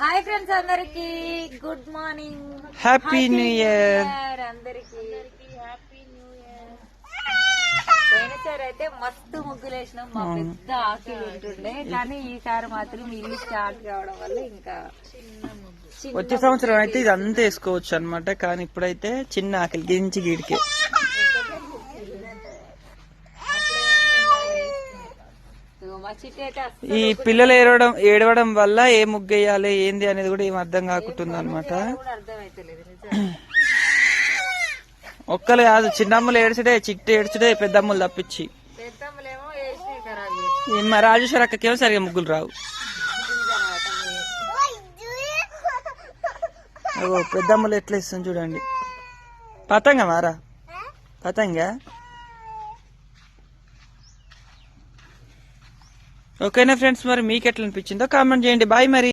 Hi friends, అందరికి good morning, happy new year. అందరికి happy new year. పోయినసారి అయితే మస్తు ముగ్గులు వేసినాం, మా పెద్ద ఆకిలు ఉంటుండే, కానీ ఈసారి మాత్రం ఇల్లు స్టార్ట్ కావడం వల్ల ఇంకా వచ్చే సంవత్సరం అయితే ఇది అంతా వేసుకోవచ్చు అనమాట. కానీ ఇప్పుడైతే చిన్న ఆకలి గించి గీడికి. ఈ పిల్లలు ఏడవడం వల్ల ఏ ముగ్గు వేయాలి ఏంది అనేది కూడా ఏం అర్థం కాకుంటుంది అనమాట. ఒక్కరు కాదు, చిన్నమ్మలు ఏడ్చుడే, చిట్టి ఏడ్చుడే, పెద్దమ్మలు తప్పించి. రాజేశ్వర అక్కకేమో సరిగా ముగ్గులు రావు. పెద్దమ్మలు ఎట్లా ఇస్తుంది చూడండి. పతంగ మారా, పతంగ. ఓకేనా ఫ్రెండ్స్, మరి మీకు ఎట్లా అనిపించిందో కామెంట్ చేయండి. బాయ్ మరి.